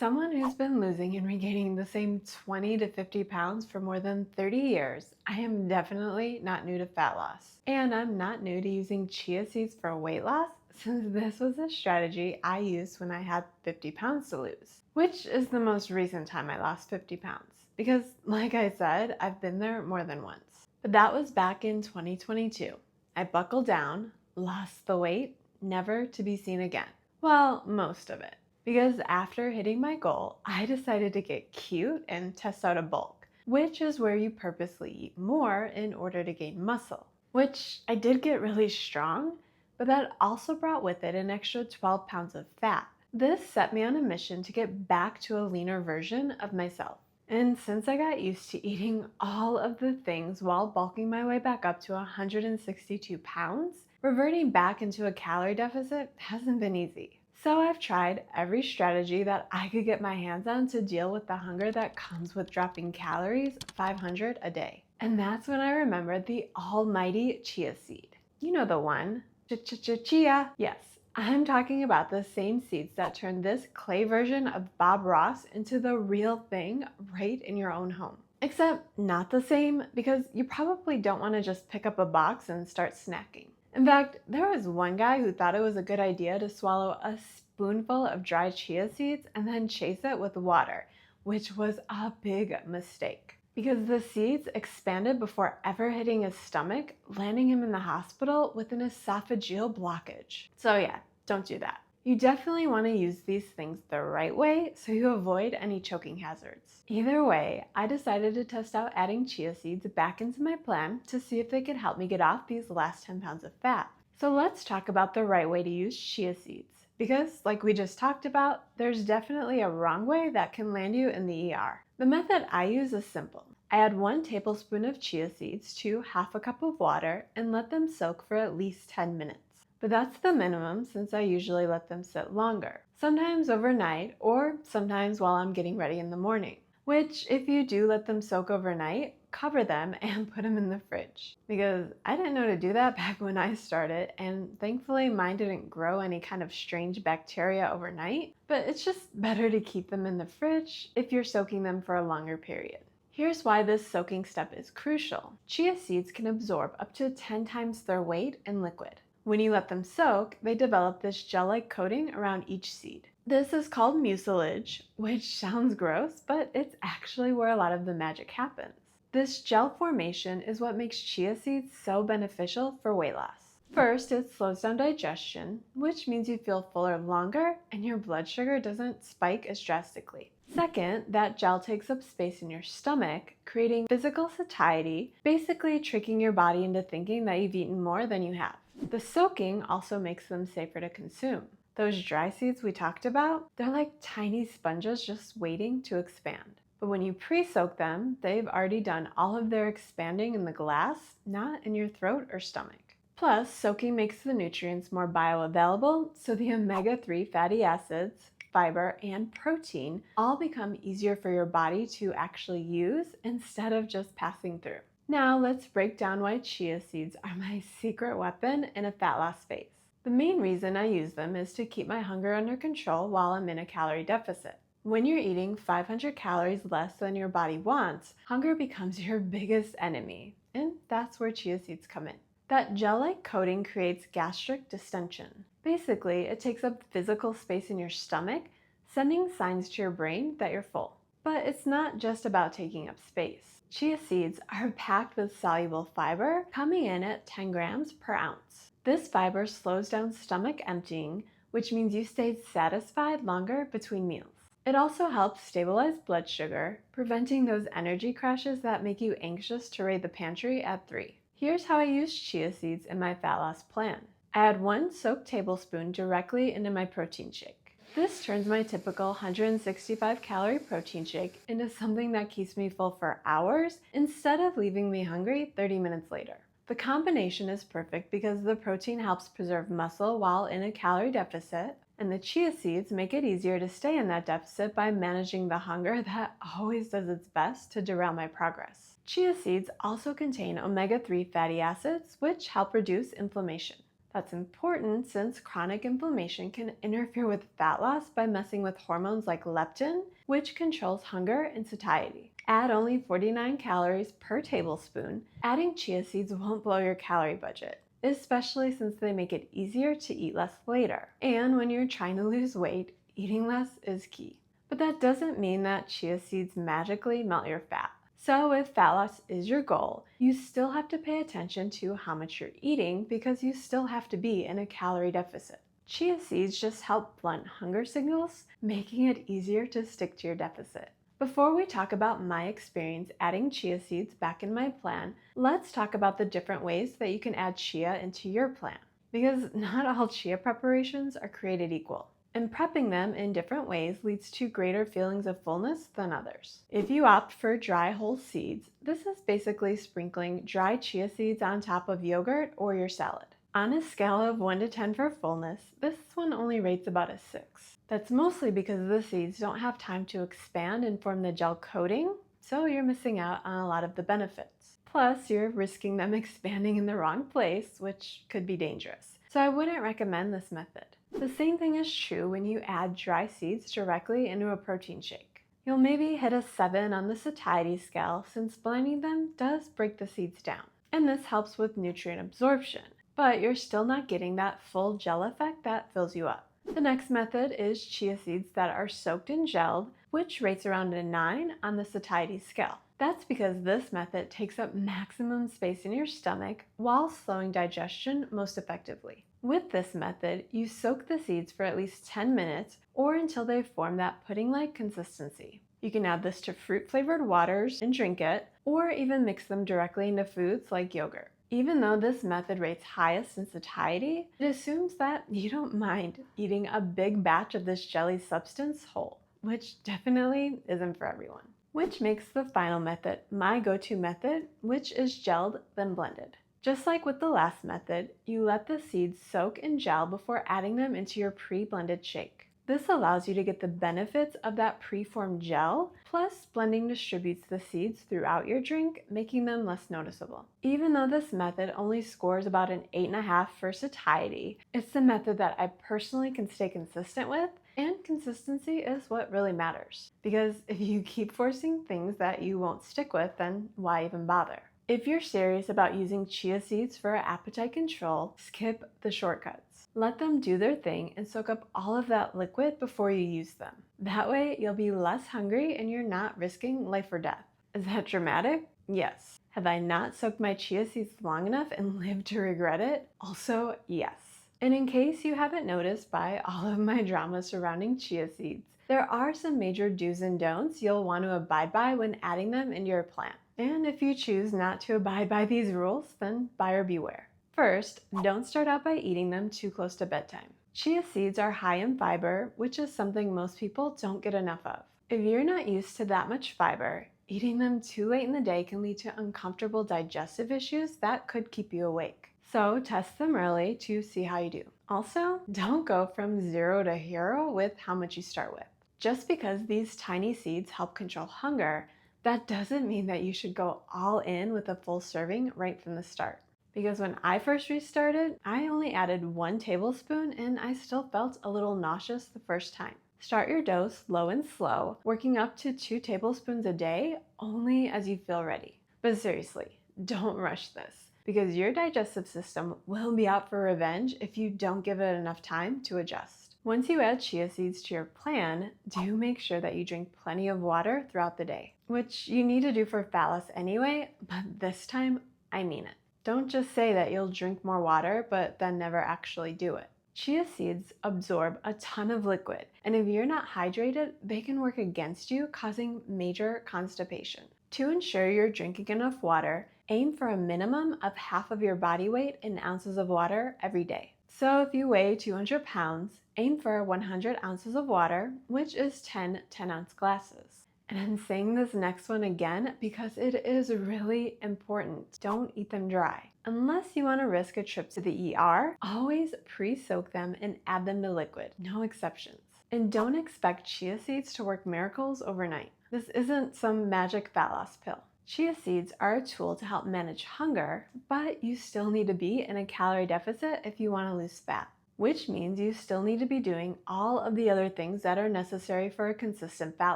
someone who's been losing and regaining the same 20 to 50 pounds for more than 30 years, I am definitely not new to fat loss. And I'm not new to using chia seeds for weight loss, since this was a strategy I used when I had 50 pounds to lose, which is the most recent time I lost 50 pounds. Because, like I said, I've been there more than once. But that was back in 2022. I buckled down, lost the weight, never to be seen again. Well, most of it. Because after hitting my goal, I decided to get cute and test out a bulk, which is where you purposely eat more in order to gain muscle. Which I did get really strong, but that also brought with it an extra 12 pounds of fat. This set me on a mission to get back to a leaner version of myself. And since I got used to eating all of the things while bulking my way back up to 162 pounds, reverting back into a calorie deficit hasn't been easy. So I've tried every strategy that I could get my hands on to deal with the hunger that comes with dropping calories 500 a day. And that's when I remembered the almighty chia seed. You know the one, Chia. Yes, I'm talking about the same seeds that turned this clay version of Bob Ross into the real thing right in your own home. Except not the same, because you probably don't want to just pick up a box and start snacking. In fact, there was one guy who thought it was a good idea to swallow a spoonful of dry chia seeds and then chase it with water, which was a big mistake. Because the seeds expanded before ever hitting his stomach, landing him in the hospital with an esophageal blockage. So yeah, don't do that. You definitely want to use these things the right way so you avoid any choking hazards. Either way, I decided to test out adding chia seeds back into my plan to see if they could help me get off these last 10 pounds of fat. So let's talk about the right way to use chia seeds. Because, like we just talked about, there's definitely a wrong way that can land you in the ER. The method I use is simple. I add 1 tablespoon of chia seeds to half a cup of water and let them soak for at least 10 minutes. But that's the minimum, since I usually let them sit longer, sometimes overnight or sometimes while I'm getting ready in the morning. Which, if you do let them soak overnight, cover them and put them in the fridge. Because I didn't know to do that back when I started, and thankfully mine didn't grow any kind of strange bacteria overnight, but it's just better to keep them in the fridge if you're soaking them for a longer period. Here's why this soaking step is crucial. Chia seeds can absorb up to 10 times their weight in liquid. When you let them soak, they develop this gel-like coating around each seed. This is called mucilage, which sounds gross, but it's actually where a lot of the magic happens. This gel formation is what makes chia seeds so beneficial for weight loss. First, it slows down digestion, which means you feel fuller longer and your blood sugar doesn't spike as drastically. Second, that gel takes up space in your stomach, creating physical satiety, basically tricking your body into thinking that you've eaten more than you have. The soaking also makes them safer to consume. Those dry seeds we talked about, they're like tiny sponges just waiting to expand. But when you pre-soak them, they've already done all of their expanding in the glass, not in your throat or stomach. Plus, soaking makes the nutrients more bioavailable, so the omega-3 fatty acids, fiber, and protein all become easier for your body to actually use instead of just passing through. Now let's break down why chia seeds are my secret weapon in a fat loss phase. The main reason I use them is to keep my hunger under control while I'm in a calorie deficit. When you're eating 500 calories less than your body wants, hunger becomes your biggest enemy, and that's where chia seeds come in. That gel-like coating creates gastric distension. Basically, it takes up physical space in your stomach, sending signs to your brain that you're full. But it's not just about taking up space. Chia seeds are packed with soluble fiber, coming in at 10 grams per ounce. This fiber slows down stomach emptying, which means you stay satisfied longer between meals. It also helps stabilize blood sugar, preventing those energy crashes that make you anxious to raid the pantry at 3. Here's how I use chia seeds in my fat loss plan. I add 1 soaked tablespoon directly into my protein shake. This turns my typical 165 calorie protein shake into something that keeps me full for hours instead of leaving me hungry 30 minutes later. The combination is perfect because the protein helps preserve muscle while in a calorie deficit, and the chia seeds make it easier to stay in that deficit by managing the hunger that always does its best to derail my progress. Chia seeds also contain omega-3 fatty acids, which help reduce inflammation. That's important since chronic inflammation can interfere with fat loss by messing with hormones like leptin, which controls hunger and satiety. Add only 49 calories per tablespoon. Adding chia seeds won't blow your calorie budget, especially since they make it easier to eat less later. And when you're trying to lose weight, eating less is key. But that doesn't mean that chia seeds magically melt your fat. So if fat loss is your goal, you still have to pay attention to how much you're eating because you still have to be in a calorie deficit. Chia seeds just help blunt hunger signals, making it easier to stick to your deficit. Before we talk about my experience adding chia seeds back in my plan, let's talk about the different ways that you can add chia into your plan. Because not all chia preparations are created equal, and prepping them in different ways leads to greater feelings of fullness than others. If you opt for dry whole seeds, this is basically sprinkling dry chia seeds on top of yogurt or your salad. On a scale of 1 to 10 for fullness, this one only rates about a 6. That's mostly because the seeds don't have time to expand and form the gel coating, so you're missing out on a lot of the benefits. Plus, you're risking them expanding in the wrong place, which could be dangerous. So I wouldn't recommend this method. The same thing is true when you add dry seeds directly into a protein shake. You'll maybe hit a 7 on the satiety scale since blending them does break the seeds down, and this helps with nutrient absorption, but you're still not getting that full gel effect that fills you up. The next method is chia seeds that are soaked and gelled, which rates around a 9 on the satiety scale. That's because this method takes up maximum space in your stomach while slowing digestion most effectively. With this method, you soak the seeds for at least 10 minutes or until they form that pudding-like consistency. You can add this to fruit-flavored waters and drink it, or even mix them directly into foods like yogurt. Even though this method rates highest in satiety, it assumes that you don't mind eating a big batch of this jelly substance whole, which definitely isn't for everyone. Which makes the final method my go-to method, which is gelled then blended. Just like with the last method, you let the seeds soak and gel before adding them into your pre-blended shake. This allows you to get the benefits of that pre-formed gel, plus blending distributes the seeds throughout your drink, making them less noticeable. Even though this method only scores about an 8.5 for satiety, it's the method that I personally can stay consistent with, and consistency is what really matters. Because if you keep forcing things that you won't stick with, then why even bother? If you're serious about using chia seeds for appetite control, skip the shortcuts. Let them do their thing and soak up all of that liquid before you use them. That way, you'll be less hungry and you're not risking life or death. Is that dramatic? Yes. Have I not soaked my chia seeds long enough and lived to regret it? Also, yes. And in case you haven't noticed by all of my drama surrounding chia seeds, there are some major do's and don'ts you'll want to abide by when adding them into your plan. And if you choose not to abide by these rules, then buyer beware. First, don't start out by eating them too close to bedtime. Chia seeds are high in fiber, which is something most people don't get enough of. If you're not used to that much fiber, eating them too late in the day can lead to uncomfortable digestive issues that could keep you awake. So test them early to see how you do. Also, don't go from 0 to hero with how much you start with. Just because these tiny seeds help control hunger, that doesn't mean that you should go all in with a full serving right from the start. Because when I first restarted, I only added 1 tablespoon and I still felt a little nauseous the first time. Start your dose low and slow, working up to 2 tablespoons a day only as you feel ready. But seriously, don't rush this, because your digestive system will be out for revenge if you don't give it enough time to adjust. Once you add chia seeds to your plan, do make sure that you drink plenty of water throughout the day, which you need to do for fat loss anyway, but this time, I mean it. Don't just say that you'll drink more water, but then never actually do it. Chia seeds absorb a ton of liquid, and if you're not hydrated, they can work against you, causing major constipation. To ensure you're drinking enough water, aim for a minimum of half of your body weight in ounces of water every day. So if you weigh 200 pounds, aim for 100 ounces of water, which is 10 10-ounce glasses. And I'm saying this next one again because it is really important. Don't eat them dry. Unless you want to risk a trip to the ER, always pre-soak them and add them to liquid. No exceptions. And don't expect chia seeds to work miracles overnight. This isn't some magic fat loss pill. Chia seeds are a tool to help manage hunger, but you still need to be in a calorie deficit if you want to lose fat, which means you still need to be doing all of the other things that are necessary for a consistent fat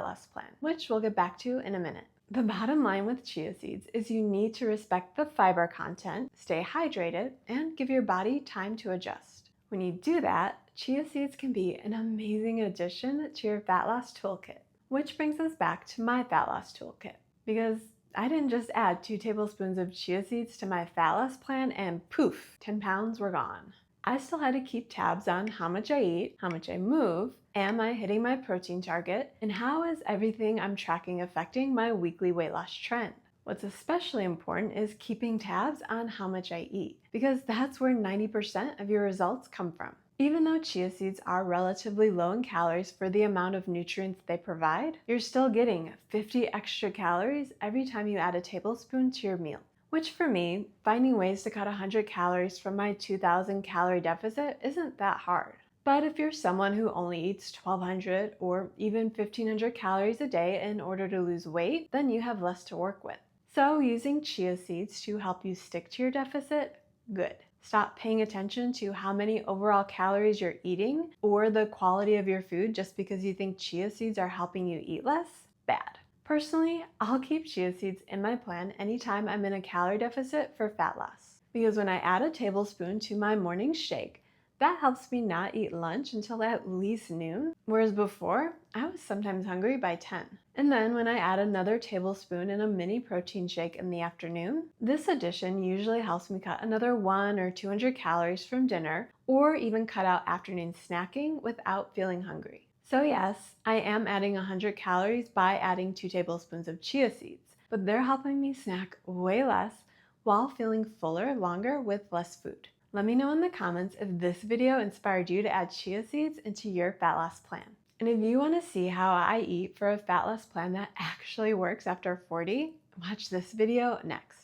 loss plan, which we'll get back to in a minute. The bottom line with chia seeds is you need to respect the fiber content, stay hydrated, and give your body time to adjust. When you do that, chia seeds can be an amazing addition to your fat loss toolkit, which brings us back to my fat loss toolkit, because I didn't just add 2 tablespoons of chia seeds to my fat loss plan and poof, 10 pounds were gone. I still had to keep tabs on how much I eat, how much I move, am I hitting my protein target, and how is everything I'm tracking affecting my weekly weight loss trend. What's especially important is keeping tabs on how much I eat, because that's where 90% of your results come from. Even though chia seeds are relatively low in calories for the amount of nutrients they provide, you're still getting 50 extra calories every time you add a tablespoon to your meal. Which for me, finding ways to cut 100 calories from my 2,000 calorie deficit isn't that hard. But if you're someone who only eats 1,200 or even 1,500 calories a day in order to lose weight, then you have less to work with. So using chia seeds to help you stick to your deficit, good. Stop paying attention to how many overall calories you're eating or the quality of your food just because you think chia seeds are helping you eat less, bad. Personally, I'll keep chia seeds in my plan anytime I'm in a calorie deficit for fat loss, because when I add a tablespoon to my morning shake, that helps me not eat lunch until at least noon, whereas before, I was sometimes hungry by 10. And then when I add another tablespoon in a mini protein shake in the afternoon, this addition usually helps me cut another 100 or 200 calories from dinner, or even cut out afternoon snacking without feeling hungry. So yes, I am adding 100 calories by adding 2 tablespoons of chia seeds, but they're helping me snack way less while feeling fuller longer with less food. Let me know in the comments if this video inspired you to add chia seeds into your fat loss plan. And if you want to see how I eat for a fat loss plan that actually works after 40, watch this video next.